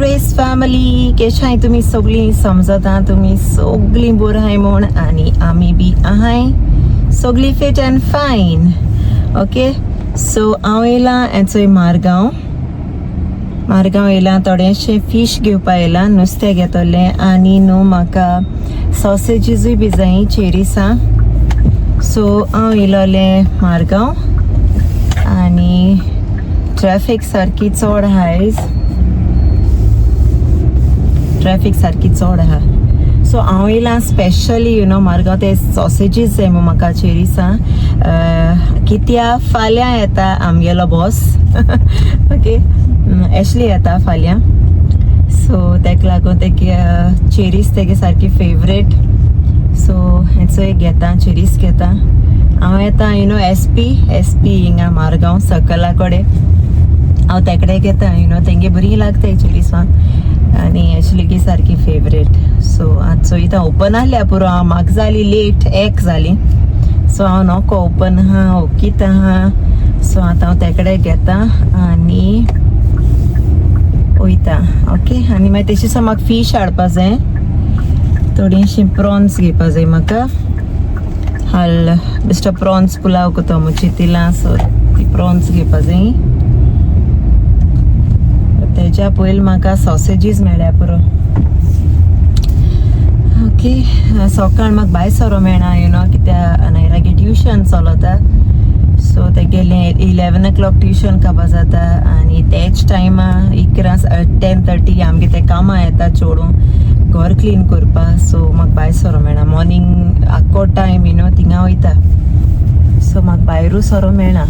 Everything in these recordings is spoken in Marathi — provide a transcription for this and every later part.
रेस फॅमिली कशें आहाय तुमी सगळीं समजता तुमी सगळीं बरो आहाय म्हूण आनी आमी बी आहाय सगळीं फिट एंड फायन ओके सो हांव येयलां चोय मारगांव येयलां थोडेशें फीश घेवपा येयलां नुस्तें घेतोलें आनी न्हू म्हाका सॉसेजीसूय बी जायी चेरीसां सो हांव येयलोलें मारगांव आनी ट्रॅफिक सारकी चड आहाय सो हांव येयलां स्पेशली यू नो मारगांव ते सॉसेजीस जाय म्हाका चेरीसां कित्या फाल्यां येता आमगेलो बॉस ओके एशली येता फाल्यां सो तेका लागून तेगे चेरीस तेगे सारकी फेवरेट सो हेचो एक घेता चेरीस घेता हांव येता यू नो एस पी हिंगा मारगांव सकला कडेन हांव तेकडे घेता यू नो तेंगे बरी लागताय चेरीसां आनी एशली सारकी फेवरेट सो आज चोयता ओपन आहल्या पुरो हांव म्हाका जाली लेट 1 जाली सो हांव नोको ओपन आहा ओकीत आहा सो आतां हांव तेकडे घेता आनी वयता ओके आनी मागीर तेशी म्हाका फीश हाडपा जाय थोडीशीं प्रॉन्स घेवपा जाय म्हाका हाल बेश्टो प्रॉन्स पुलाव कोतो चितिलां सो ती प्रॉन्स घेवपा जाय तेच्या पयलीं म्हाका सॉसेजीस मेळ्ळ्या पुरो ओके सकाळ म्हाका भायर सरो मेळना यू नो कित्या नायरागे ट्युशन चलता सो ते गेले 11 o'clock ट्युशन काबार जाता आनी तेच टायमा 10:30 आमगे ते कामां येता चोडूं घर क्लीन करपा सो म्हाका भायर सरो मेळना मॉर्निंग आख्खो टायम यू नो थिंगा वयता सो म्हाका भायरूच सरो मेळना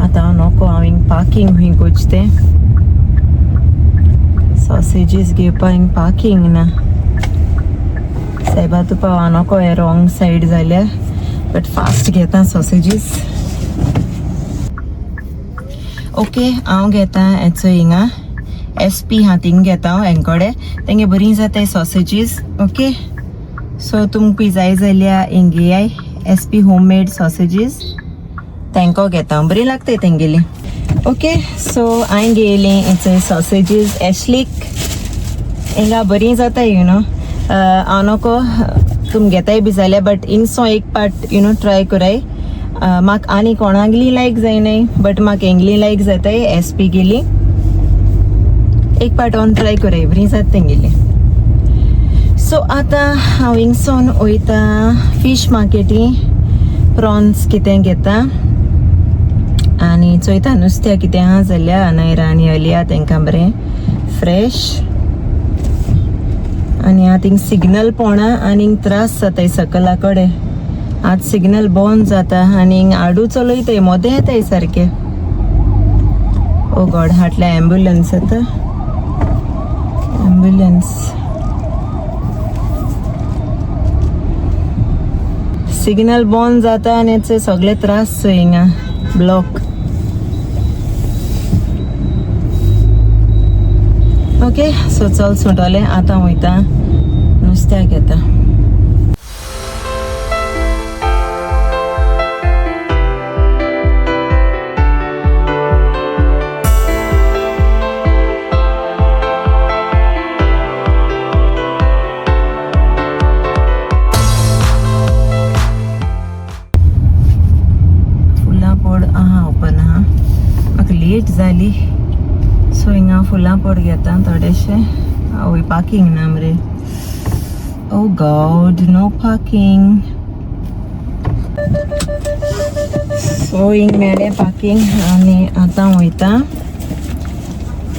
आतां हांव नोको हांव हिंग पार्किंग हूंय गोचतें सॉसेजीस घेवपा हिंग पार्किंग ना सायबा तुका हांव नोको हे रॉंग सायड जाल्यार बट फास्ट घेता सॉसेजीस ओके हांव घेता हेचो हिंगा SP हा थिंग घेता हांव हेंकोडे तेंगे बरी जाताय सॉसेजीस ओके सो तुमकां जाय जाल्यार हिंग घेयाय SP होममेड सॉसेजीस तेंको घेता हांव बरी लागताय तेंगेली ओके सो हांवें घेयली हेचो सॉसेजीस एशलीक हिंगा बरी जाताय यू नो हांव नोको तुम घेताय बी जाल्यार बट हिंगसो एक पार्ट यू नो ट्राय कोराय म्हाका आनी कोणागली लायक जायनाय बट म्हाका हेंगली लायक जाताय SP गेली एक पार्ट ऑन ट्राय कोराय बरी जाता तेंगेली सो आतां हांव हिंगसोन वयता फीश मार्केटी प्रॉन्स कितें घेता आनी चोयता नुस्त्या कितें आहा जाल्यार नायरा आनी अलिया तेंकां बरें फ्रेश आनी आतां हिंग सिग्नल पोणा आनी हिंग त्रास जाताय सकला कडेन आज सिग्नल बंद जाता आनी हिंग आडू चलयताय मोदें येताय सारकें ओ गॉड हाटल्या एम्ब्युलन्स येता एम्ब्युलन्स सिग्नल बंद जाता आनी हेचे सगळे त्रास हिंगा ब्लॉक ओके सो चल सुटोले आतां वयता नुस्त्या घेता ओपन आहा म्हाका लेट जाली सो हिंगा फुलां पोड घेता थोडेशे वय पार्किंग ना मरे ओ गॉड नो पार्किंग सो हिंग मेळ्ळें पार्किंग आनी आतां वयता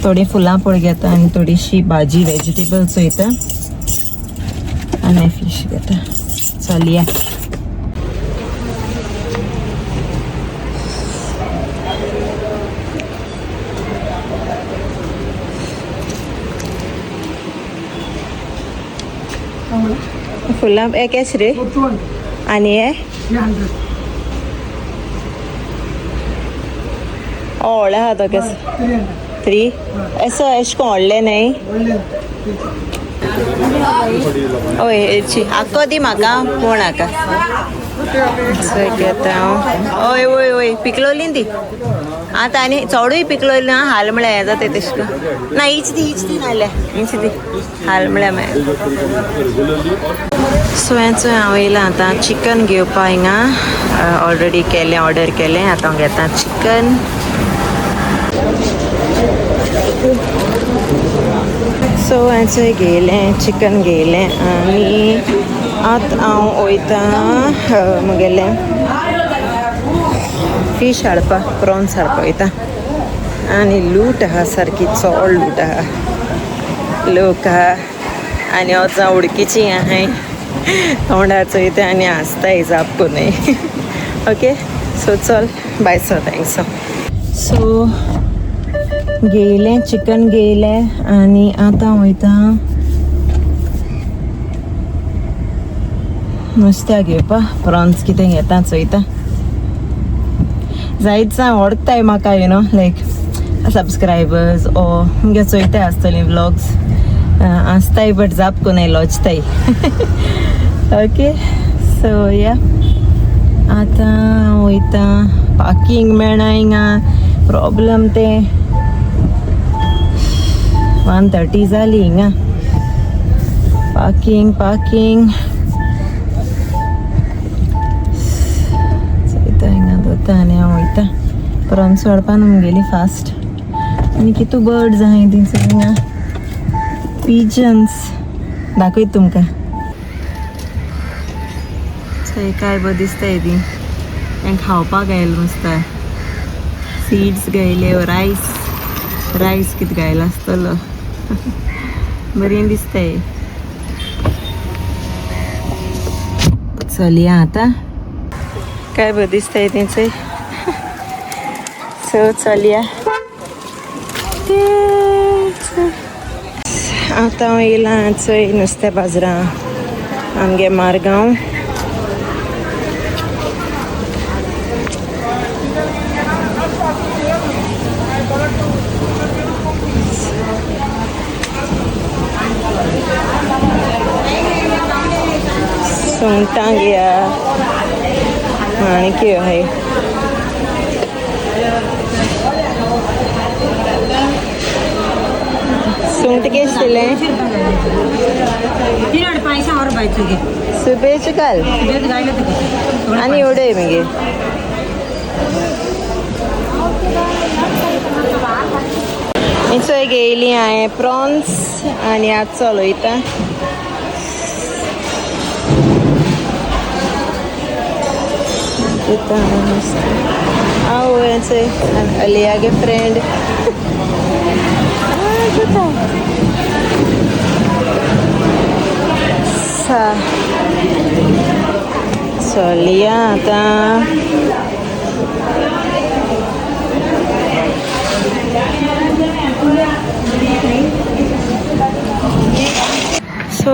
थोडी फुलां पोड घेता आनी थोडीशी भाजी वेजिटेबल्स वयता आनी फीश घेता चलया फुलां एक एश रे आनी हे व्हडले आहा तो केस 3 एसो एश को व्हडले न्हय ओय हेची आक्को दी म्हाका कोण हाका घेता हांव ओय ओय ओय पिकलोली दी आता आणि चवडूय पिकलो ना हालमळ्या हे जाता तेशक ना हीच ती नाल्या हीच ती हालमळ्या मागीर सो हेचो हांव येयलां आतां चिकन घेवपा हिंगा ऑलरेडी केलें ऑर्डर केलें आतां हांव घेता चिकन सो हेचो घेयलें चिकन घेयलें आनी आतां हांव वयता मुगेलें फिश हाडपा प्रॉन्स हाडपा वयता आनी लूट आहा सारकी चोड लूट आहा लोक आहा आनी वचां उडकीची आहाय तोंडार चोयता आनी हांसताय जाप कोन्नाय ओके सो चल बाय सो थँक्स सो घेयलें चिकन घेयलें आनी आतां वयता नुस्त्या घेवपा प्रॉन्स कितें घेता चोयता जायतसां आवडटाय म्हाका यू नो लायक सबस्क्रायबर्स ओ मुगे चोयताय आसतलीं व्लॉग्स आसताय बट जाप कोनाय लॉचताय ओके सो या आतां वयता पार्किंग मेळना हिंगा प्रॉब्लम ते 1:30 जाली हिंगा पार्किंग चोयता हिंगा दोता आनी हांव वयता प्रॉन्स हाडपा मुगेली फास्ट आनी कितू बर्ड्स आहाय थिंगसर हिंगा पिजन्स दाखयत तुमकां थंय काय बरें दिसताय ती हें खावपाक गायलें नुस्तें सीड्स गायले रायस कितें गायलो आसतलो बरें दिसताय चलया आतां काय बरें दिसताय तेंचें सो चलया आतां हांव येयलां चोय नुस्तें बाजरां आमगे मारगांव सुंगटां घेया माणक्यो आहाय सुंगट केशेलें सुबेज घाल आनी उडय मगे चोय घेयली हांवें प्रॉन्स आनी आतां चलयता हांव चोय अलियागे फ्रेंड चलया आतां सो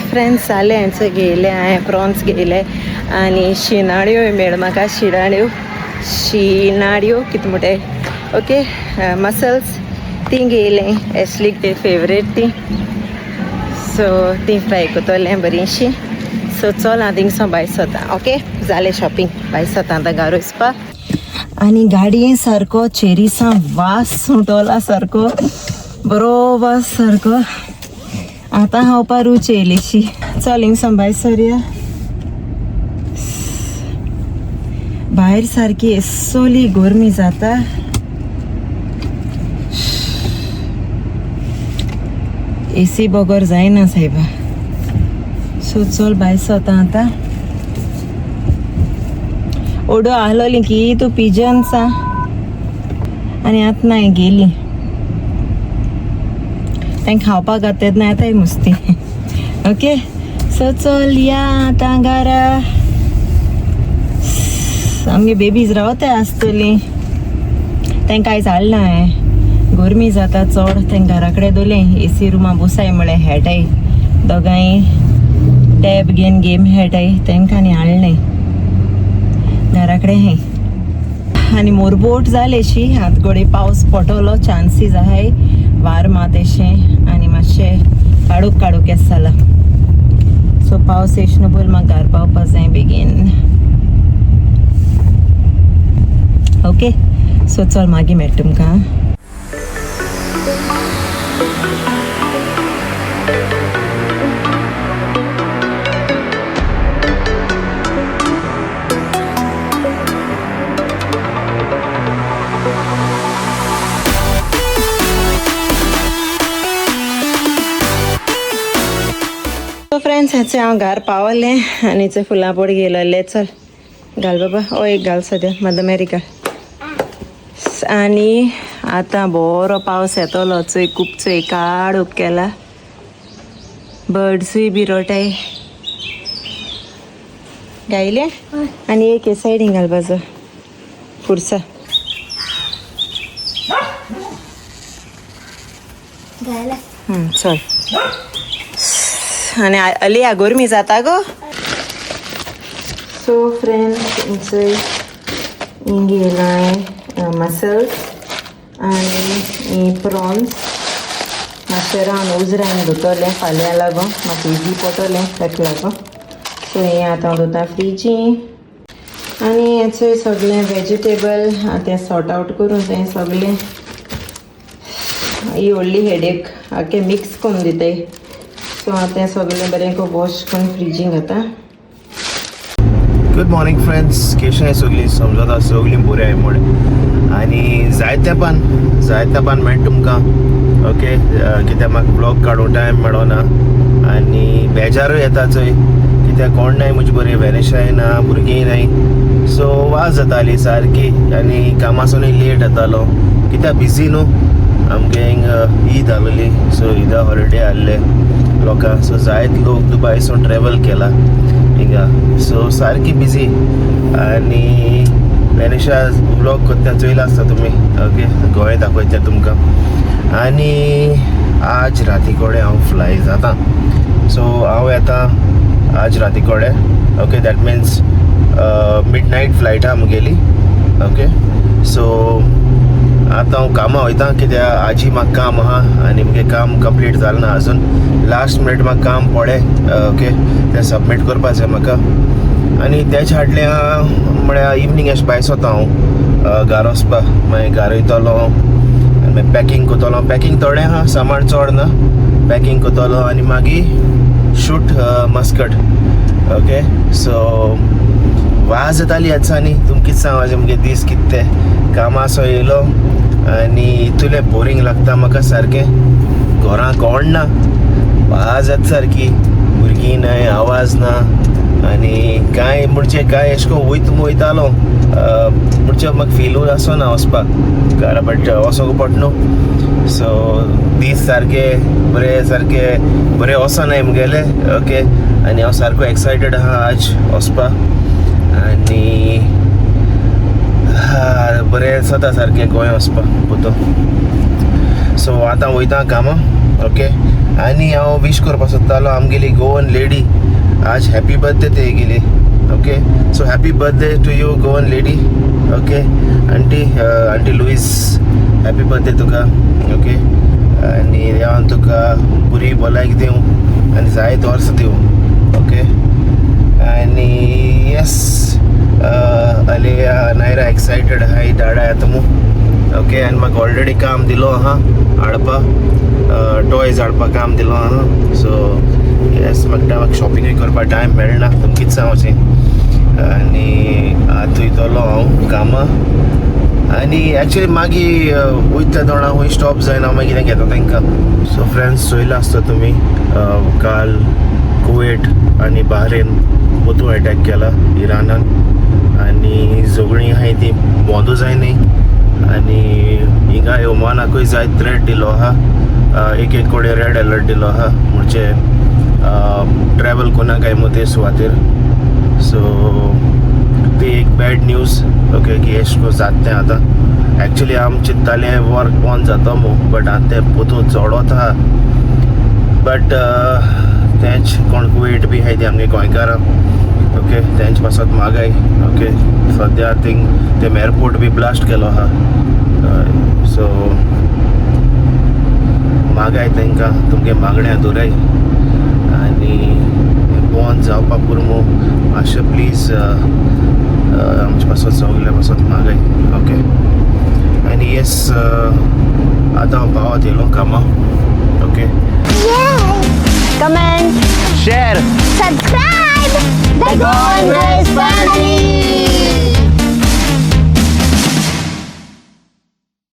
फ्रेंड्स जालें हेंचो घेयलें हांवें प्रॉन्स घेयले आनी शिनाड्यो मेळ म्हाका शिनाड्यो कितें म्हणटाय ओके मसल्स ती घेयलें एशलीक ते फेवरेट ती सो ती फ्राय कोतोलें बरीशी सो चल हांव थिंगसो भायर सोता ओके जालें शॉपिंग भायर सोता आतां घरा वचपा आनी गाडये सारको चेरीसां वास सुटोला सारको बरो वास सारको आतां हांव पारूच येयलीशी चल हिंगसो भायर सरया भायर सारकी एस्सोली गरमी जाता एसी बगर जायना सायबा सो चल भायर सोता आतां ओडो आहलोली की तूं पिजन्स आनी आतां नाय गेली तांकां खावपाक घातलें ना येताय मुस्ती ओके सो चल या आतां घरा आमगे बेबीज रावताय आसतली तांकां आयज हाडना हांवें गरमी जाता चड तांकां घरा कडेन दवरलें एसी रुमा बसाय म्हळ्यार खेळटाय दोगांय टॅब घेवन गेम खेळटाय तांकां आनी हाडलें घरा कडेन हें आनी मोरबोट जालेशी आतां घोडे पावस पडटलो चान्सीस आहाय वार मात एशें आनी मातशें काडूक येस जाला सो पावस येशना पयलीं म्हाका घरा पावपा जाय बेगीन ओके सो चल मागीर मेळटा तुमकां. फ्रेंड्स हेचे हांव घार पावलें आनी थंय फुलांपोड गेलोले. चल घाल बाबा, ओ एक घाल सद्या मदर मेरिका. आनी आतां बरो पावस येतलो. चोय खूब चोय काळोख केला. बर्ड्सूय बी रोटाय गायले. आनी एक हे सायडीन घाल बाजो फुरसा. चल आणि अली आगोरमी जाता गो. सो फ्रेंड्स इंगेलाय मसल्स आनी प्रॉन्स मातशें रावन उजरायन धुतोलें फाल्यां लागून म्हाका इजी पडटलें ताका लागून. सो हें आतां धुता फ्रिजीन. आनी हेचें सगळें वेजिटेबल तें सॉर्ट आवट करून तें सगळें ही व्हडली हेडेक आख्खें मिक्स करून दिताय. सो आतां सगळें बरें को वॉश करून फ्रिजीन घाता. Good morning friends. केशें सगळीं समजता सगळीं बरी आहाय म्हूण. आनी जायत्या पान मेळटा तुमकां. ओके कित्याक म्हाका ब्लॉग काडूंक टायम मेळोना आनी बेजारूय येता चोय कित्याक कोण नाय म्हजी बरी वेनिशाय ना भुरगींय नाय. सो वाज जाताली सारकी आनी कामासूनय लेट येतालो कित्याक बिजी न्हू. आमगे हिंग ईद आहलोली. सो ईदा हॉलिडे आहले लोकांक. सो जायत लोक दुबयसून ट्रॅवल केला हिंगा. सो सारकी बिजी. आनी वेनिशा ब्लॉग कोत्ता चोयला आसता तुमी. ओके गोंय दाखयता तुमकां. आनी आज राती कोडे हांव फ्लाय जाता. सो हांव येता आज राती कोडे. Okay that means midnight flight आहा मुगेली. ओके सो आतां हांव कामां वयता कित्याक आजी म्हाका काम आहा आनी मुगे काम कंप्लीट जालें ना आजून. लास्ट मिनीट म्हाका काम पडलें. ओके तें सबमीट करपा जाय म्हाका. आनी तेच हाडलें म्हळ्यार इवनींग अशें भायर सोता हांव घारा वचपा. मागीर घारा वयतलो आनी मागीर पॅकींग कोतलो. पॅकींग थोडें आहा सामान चड ना. पॅकींग कोतलो आनी मागीर shoot Muscat. Okay so was जाताली आजसांनी. तुमकां कितें सांगपाचें मुगे दीस कितें तें कामासो येयलो आनी इतलें बोरींग लागता म्हाका सारकें. घोरां कोण ना. वाज येता सारकी. भुरगीं नाय आवाज ना आनी कांय म्हणचे कांय अशें करून वयतालो म्हणचे म्हाका फिलूय आसना वचपाक. घरा बट वचोंक पड न्हू. सो दीस सारके बरे वचनाय मुगेले. ओके आनी हांव सारको एक्सायटेड आहा आज वचपाक. आनी बरें जाता सारकें गोंय वचपाक पोतो. सो आतां वयता कामां. ओके आनी हांव विश करपा सोदतालो आमगेली गोवन लेडी. आज हॅपी बर्थडे तेगेली. Okay so happy birthday to you Goan lady. Okay aunty Louis happy birthday तुका. ओके आनी देवान तुका बरी भलायक दिवं आनी जायत वर्सां दिवं. ओके आनी येस अलिया नायरा एक्सायटेड आहाय डाडा येता मू. ओके आनी म्हाका ऑलरेडी काम दिलो आहा हाडपा. टॉयज हाडपा काम दिलो आहा. सो येस म्हाका शॉपिंगूय करपा टायम मेळना तुमकां कितें सांगचें. आनी आतां वयतलो हांव कामां. आनी एक्चुली मागीर वयता दोणा हूंय स्टॉप जायना मागीर कितें घेता तांकां. सो फ्रेंड्स चोयला आसता तुमी काल कुवेट आनी बाहरेन बोथू अटॅक केला इरानान. आनी झगडीं आहाय ती बोंदू जायनाय. आनी हिंगा ओमानाकूय जायत थ्रेट दिलो आहा. एक कोडे रेड अलर्ट दिलो आहा म्हणजे ट्रॅवल कोनाकाय मदीं सुवातेर. सो ती एक बॅड न्यूज. ओके की एश को जात तें आतां. एक्चुली आम चिंत्तालें वॉर ऑन जाता मू बट आतां तें पोतू चडोत आहा. बट तेंच कोण कुवेट बी आहाय ती आमगे गोंयकारां. ओके तेंच पासत मागाय. ओके सद्या थिंग तें एअरपोर्ट बी ब्लास्ट केलो आहा. सो मागाय तांकां तुमगे मागण्या दुराय आनी बंद जावपा पुरमो मातशें प्लीज आमचे पासत सगळे पासत मागाय. ओके आनी येस आतां हांव पावत येयलो कामा okay Comment, share subscribe, the GOANVIBES family.